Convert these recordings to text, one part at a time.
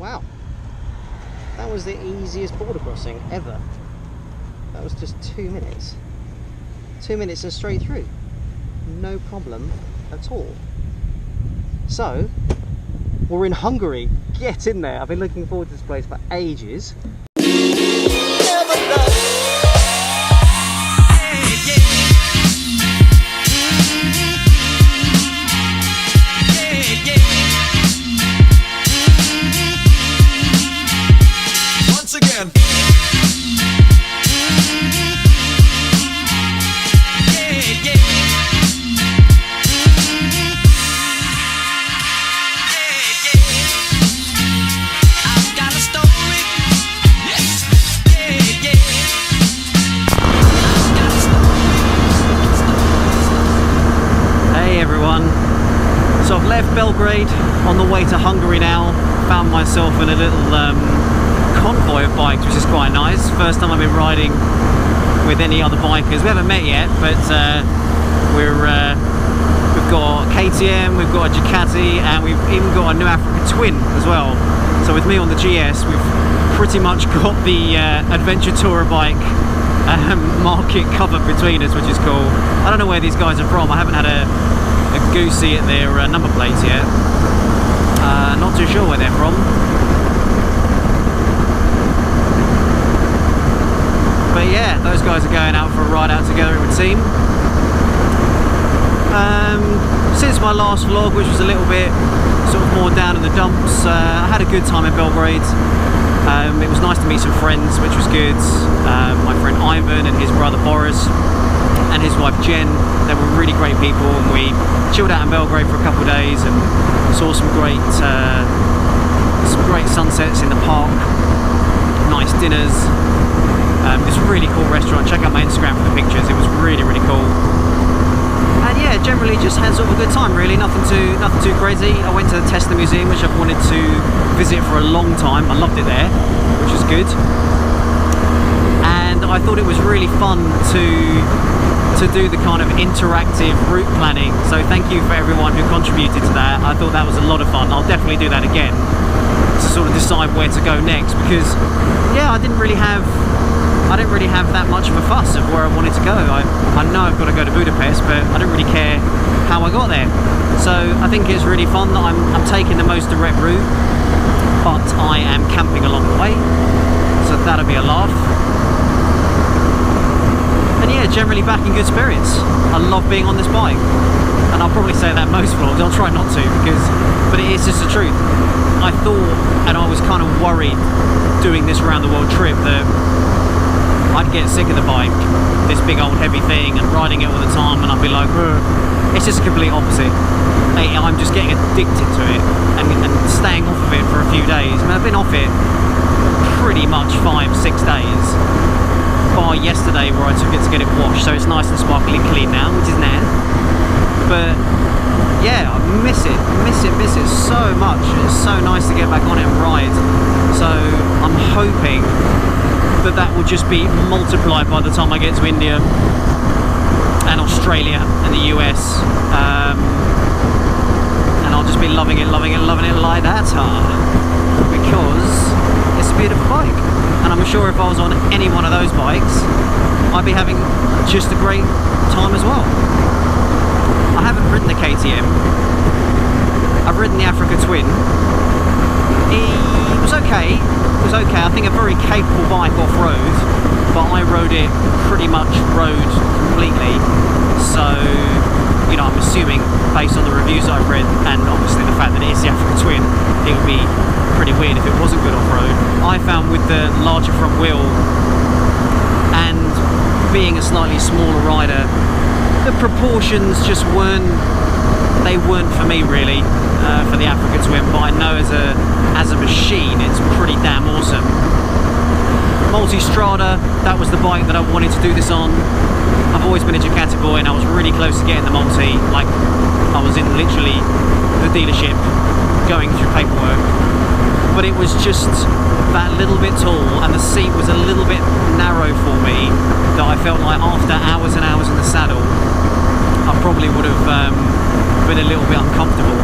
Wow, that was the easiest border crossing ever. That was just 2 minutes. 2 minutes and straight through. No problem at all. So, we're in Hungary. Get in there. I've been looking forward to this place for ages. Once again. So I've left Belgrade on the way to Hungary now. Found myself in a little convoy of bikes, which is quite nice. First time I've been riding with any other bikers. We haven't met yet, but we've got KTM, we've got a Ducati, and we've even got a New Africa Twin as well. So with me on the GS, we've pretty much got the adventure tourer bike market covered between us, which is cool. I don't know where these guys are from. I haven't had a goosey at their number plates yet. Not too sure where they're from. But yeah, those guys are going out for a ride out together, it would seem. Since my last vlog, which was a little bit sort of more down in the dumps, I had a good time in Belgrade. It was nice to meet some friends, which was good. My friend Ivan and his brother Boris and his wife Jen, they were really great people, and we chilled out in Belgrade for a couple of days and saw some great sunsets in the park, nice dinners. This really cool restaurant. Check out my Instagram for the pictures. It was really, really cool. And yeah, generally just had sort of a good time really, nothing too crazy. I went to the Tesla Museum, which I've wanted to visit for a long time. I loved it there, which is good. And I thought it was really fun to do the kind of interactive route planning. So thank you for everyone who contributed to that. I thought that was a lot of fun. I'll definitely do that again to sort of decide where to go next, because yeah, I didn't really have that much of a fuss of where I wanted to go. I know I've got to go to Budapest, but I don't really care how I got there. So I think it's really fun that I'm taking the most direct route, but I am camping along the way, so that'll be a laugh. And yeah, generally back in good spirits. I love being on this bike, and I'll probably say that most vlogs. I'll try not to, but it is just the truth. I thought, and I was kind of worried doing this round the world trip, that I'd get sick of the bike, this big old heavy thing, and riding it all the time, and I'd be like, ugh. It's just the complete opposite. I'm just getting addicted to it and staying off of it for a few days. I mean, I've been off it pretty much 5-6 days, bar yesterday where I took it to get it washed, so it's nice and sparkly clean now, which is nice. But yeah, I miss it so much. It's so nice to get back on it and ride. So I'm hoping that will just be multiplied by the time I get to India and Australia and the US, and I'll just be loving it like that, because it's a beautiful bike. And I'm sure if I was on any one of those bikes, I'd be having just a great time as well. I haven't ridden the KTM. I've ridden the Africa Twin. It was okay. I think a very capable bike off-road, but I rode it pretty much road completely. So, you know, I'm assuming based on the reviews I've read, and obviously the fact that it is the Africa Twin, it would be pretty weird if it wasn't good off-road. I found with the larger front wheel and being a slightly smaller rider, the proportions just weren't for me really, for the Africa Twin, but I know as a machine it's pretty damn awesome. Multistrada, that was the bike that I wanted to do this on. I've always been a Ducati boy, and I was really close to getting the multi. Like, I was in literally the dealership going through paperwork, but it was just that little bit tall, and the seat was a little bit narrow for me, that I felt like after hours and hours in the saddle I probably would have been a little bit uncomfortable.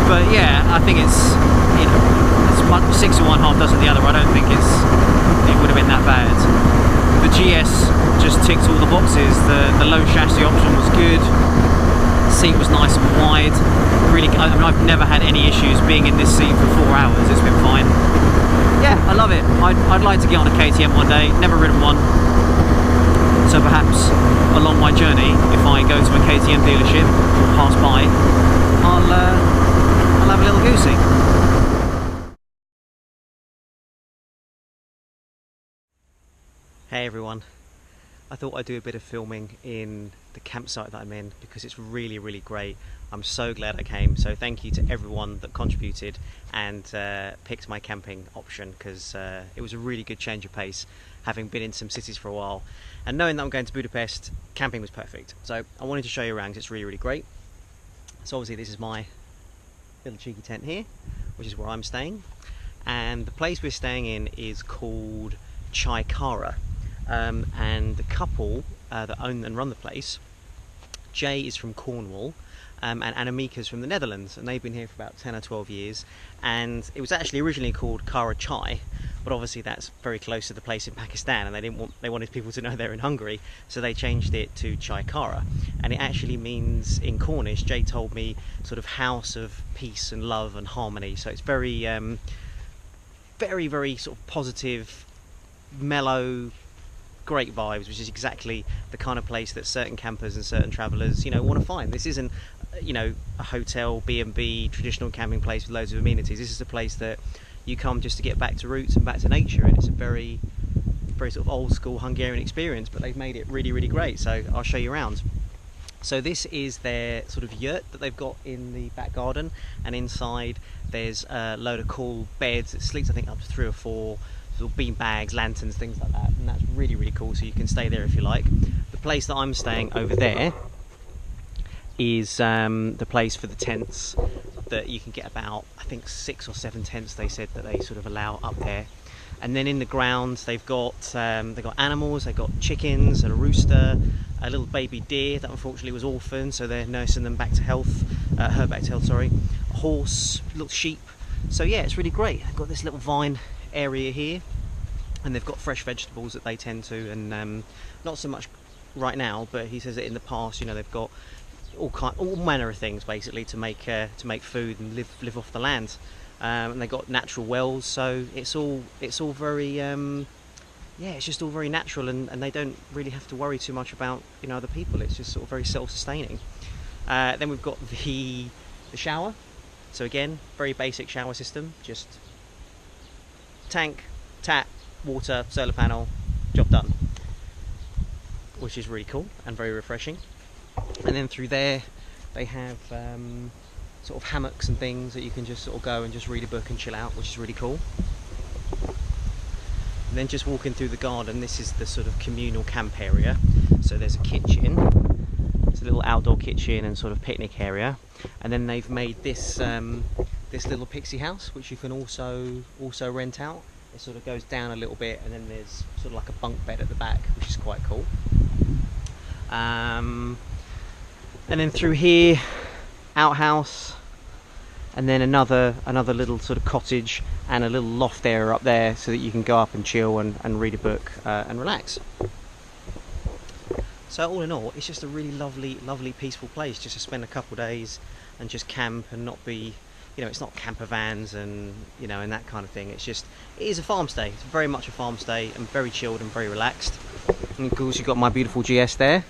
But yeah, I think it's It's much, 6 of one, half dozen the other. I don't think it would have been that bad. The GS just ticked all the boxes. The low chassis option was good. The seat was nice and wide. Really, I mean, I've never had any issues being in this seat for 4 hours. It's been fine. Yeah, I love it. I'd like to get on a KTM one day. Never ridden one. So perhaps along my journey, if I go to a KTM dealership or pass by, I'll have a little goosey. Hey everyone, I thought I'd do a bit of filming in the campsite that I'm in because it's really, really great. I'm so glad I came, so thank you to everyone that contributed and picked my camping option, because it was a really good change of pace, having been in some cities for a while, and knowing that I'm going to Budapest, camping was perfect. So I wanted to show you around because it's really, really great. So obviously this is my little cheeky tent here, which is where I'm staying, and the place we're staying in is called Chaikara. And the couple that own and run the place, Jay is from Cornwall, and Annemieka's from the Netherlands, and they've been here for about 10 or 12 years, and it was actually originally called Kara Chai, but obviously that's very close to the place in Pakistan, and they wanted people to know they're in Hungary, so they changed it to Chaikara, and it actually means, in Cornish, Jay told me, sort of house of peace and love and harmony. So it's very very, very sort of positive, mellow, great vibes, which is exactly the kind of place that certain campers and certain travellers, you know, want to find. This isn't, you know, a hotel, B&B, traditional camping place with loads of amenities. This is a place that you come just to get back to roots and back to nature, and it's a very, very sort of old school Hungarian experience, but they've made it really, really great. So I'll show you around. So this is their sort of yurt that they've got in the back garden, and inside there's a load of cool beds. It sleeps, I think, up to 3 or 4 sort of bean bags, lanterns, things like that, and that's really, really cool. So you can stay there if you like. The place that I'm staying over there is the place for the tents, that you can get about, I think, 6 or 7 tents they said that they sort of allow up there. And then in the ground they've got animals. They've got chickens and a rooster, a little baby deer that unfortunately was orphaned, so they're nursing them back to health, her back to health, sorry. A horse, little sheep. So yeah, it's really great. They've got this little vine area here, and they've got fresh vegetables that they tend to, and not so much right now, but he says that in the past, you know, they've got all manner of things basically to make food and live off the land, and they got natural wells, so it's all very yeah, it's just all very natural, and they don't really have to worry too much about, you know, other people. It's just sort of very self-sustaining. Then we've got the shower. So again, very basic shower system, just tank, tap, water, solar panel, job done, which is really cool and very refreshing. And then through there they have sort of hammocks and things that you can just sort of go and just read a book and chill out, which is really cool. And then just walking through the garden, this is the sort of communal camp area. So there's a kitchen, it's a little outdoor kitchen and sort of picnic area, and then they've made this this little pixie house, which you can also rent out. It sort of goes down a little bit, and then there's sort of like a bunk bed at the back, which is quite cool. And then through here, outhouse, and then another little sort of cottage and a little loft area up there, so that you can go up and chill and read a book and relax. So all in all, it's just a really lovely peaceful place just to spend a couple of days and just camp and not be, you know, it's not camper vans and, you know, and that kind of thing. It is a farm stay. It's very much a farm stay, and very chilled and very relaxed. And of course you've got my beautiful GS there,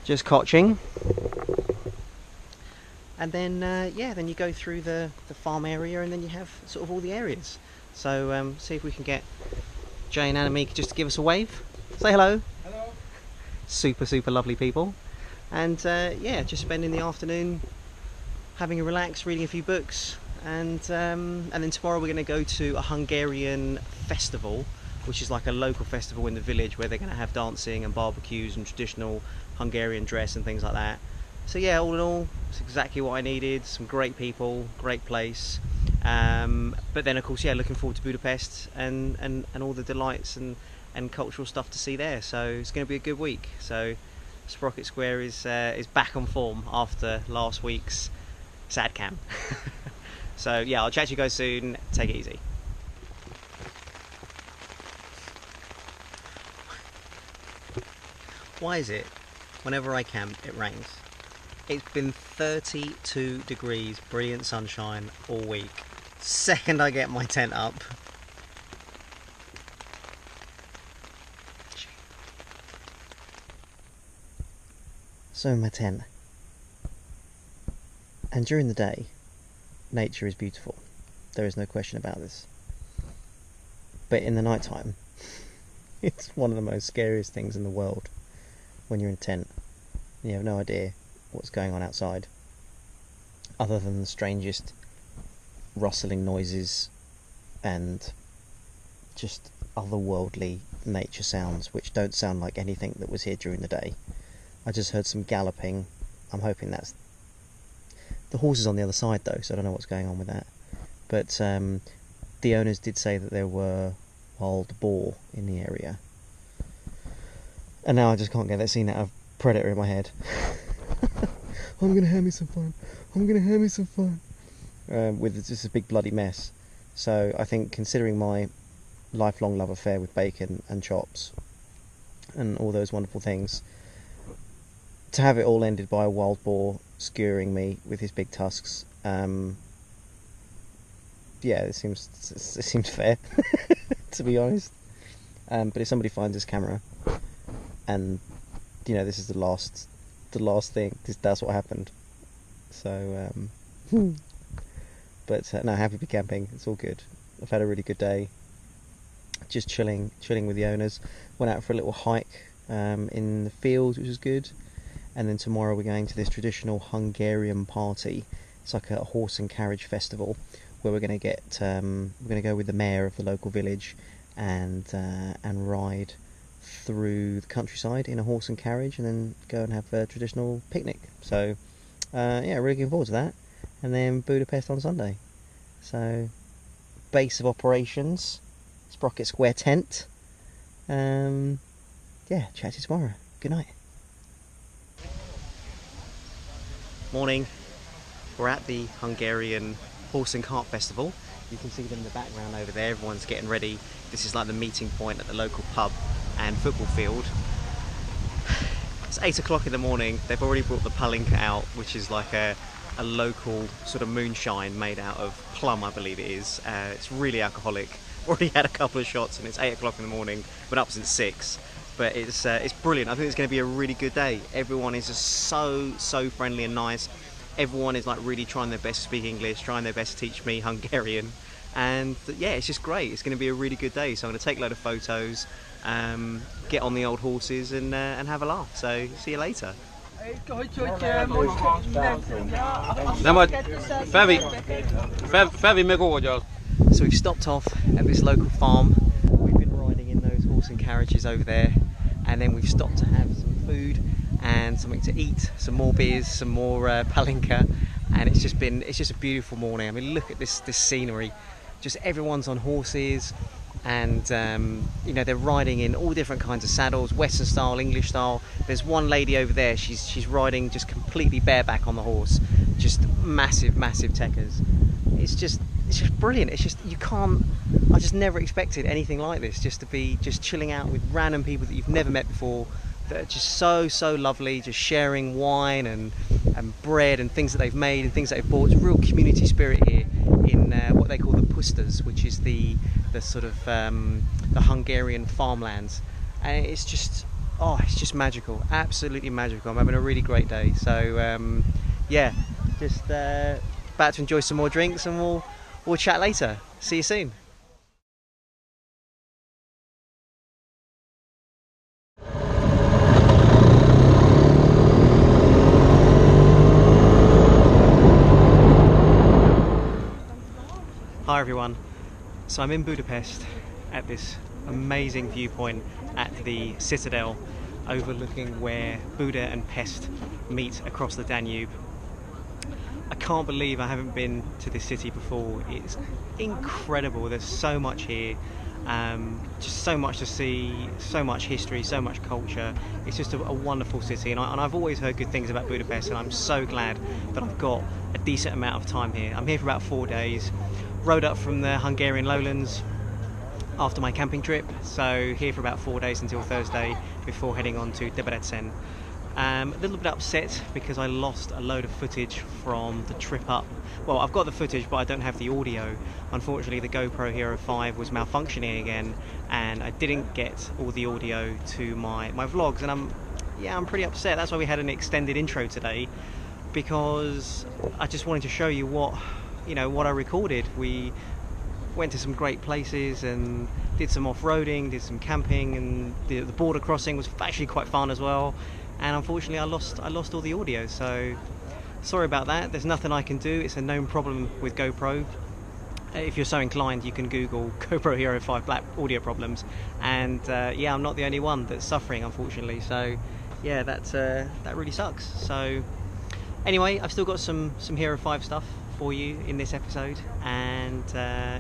just cotching. And then yeah, then you go through the farm area, and then you have sort of all the areas. So see if we can get Jay and Annemieka just to give us a wave. Say hello. Hello. Super lovely people. And yeah, just spending the afternoon having a relax, reading a few books, and then tomorrow we're going to go to a Hungarian festival, which is like a local festival in the village where they're going to have dancing and barbecues and traditional Hungarian dress and things like that. So yeah, all in all, it's exactly what I needed. Some great people, great place, but then of course, yeah, looking forward to Budapest and all the delights and cultural stuff to see there. So it's going to be a good week. So Sprocket Square is back on form after last week's sad cam. So yeah, I'll chat to you guys soon. Take it easy. Why is it whenever I camp it rains? It's been 32 degrees, brilliant sunshine all week. Second I get my tent up, so in my tent, and during the day nature is beautiful, there is no question about this, but in the night time it's one of the most scariest things in the world when you're in a tent and you have no idea what's going on outside other than the strangest rustling noises and just otherworldly nature sounds which don't sound like anything that was here during the day. I just heard some galloping. I'm hoping that's the horse is on the other side though, so I don't know what's going on with that. But the owners did say that there were wild boar in the area, and now I just can't get that scene out of Predator in my head. I'm gonna have me some fun. I'm gonna have me some fun. With just a big bloody mess. So I think, considering my lifelong love affair with bacon and chops and all those wonderful things, to have it all ended by a wild boar skewering me with his big tusks, yeah, it seems fair, to be honest. But if somebody finds this camera, and you know this is the last thing, that's what happened. So, but no, happy to be camping. It's all good. I've had a really good day. Just chilling with the owners. Went out for a little hike in the fields, which was good. And then tomorrow we're going to this traditional Hungarian party. It's like a horse and carriage festival where we're going to go with the mayor of the local village and ride through the countryside in a horse and carriage, and then go and have a traditional picnic. So yeah, really looking forward to that. And then Budapest on Sunday. So base of operations, Sprocket Square tent. Yeah, chat to you tomorrow. Good night. Morning. We're at the Hungarian Horse and Cart Festival. You can see them in the background over there. Everyone's getting ready. This is like the meeting point at the local pub and football field. It's 8 o'clock in the morning. They've already brought the palinka out, which is like a local sort of moonshine made out of plum, I believe it is. It's really alcoholic. Already had a couple of shots and it's 8 o'clock in the morning. Been up since 6. But it's brilliant. I think it's going to be a really good day. Everyone is just so friendly and nice. Everyone is like really trying their best to speak English, trying their best to teach me Hungarian. And yeah, it's just great. It's going to be a really good day. So I'm going to take a load of photos, get on the old horses and have a laugh. So see you later. So we've stopped off at this local farm. We've been riding in those horse and carriages over there, and then we've stopped to have some food and something to eat, some more beers, some more palinka, and it's just a beautiful morning. I mean, look at this scenery. Just everyone's on horses, and you know, they're riding in all different kinds of saddles, Western style, English style. There's one lady over there, she's riding just completely bareback on the horse, just massive techers. It's just brilliant. It's just, I just never expected anything like this, just to be just chilling out with random people that you've never met before, that are just so lovely, just sharing wine and bread and things that they've made and things that they've bought. It's real community spirit here in what they call the pustas, which is the sort of the Hungarian farmlands, and it's just magical, absolutely magical. I'm having a really great day. So yeah, just about to enjoy some more drinks, and we'll chat later. See you soon. Hi everyone. So I'm in Budapest at this amazing viewpoint at the citadel overlooking where Buda and Pest meet across the Danube. I can't believe I haven't been to this city before. It's incredible. There's so much here. Just so much to see, so much history, so much culture. It's just a wonderful city, and I've always heard good things about Budapest, and I'm so glad that I've got a decent amount of time here. I'm here for about 4 days, rode up from the Hungarian lowlands after my camping trip, so here for about 4 days until Thursday before heading on to Debrecen. A little bit upset because I lost a load of footage from the trip up. Well, I've got the footage, but I don't have the audio. Unfortunately, the GoPro Hero 5 was malfunctioning again, and I didn't get all the audio to my vlogs, and I'm pretty upset. That's why we had an extended intro today, because I just wanted to show you what I recorded. We went to some great places and did some off-roading, did some camping, and the border crossing was actually quite fun as well. And unfortunately I lost all the audio, so sorry about that. There's nothing I can do. It's a known problem with GoPro. If you're so inclined, you can Google GoPro Hero 5 Black audio problems, and yeah, I'm not the only one that's suffering, unfortunately. So yeah, that really sucks. So anyway, I've still got some Hero 5 stuff for you in this episode, and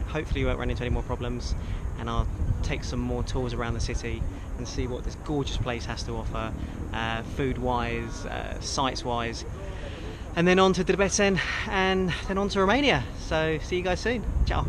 hopefully you won't run into any more problems, and I'll take some more tours around the city and see what this gorgeous place has to offer, food wise, sights wise, and then on to Debrecen, and then on to Romania. So see you guys soon. Ciao.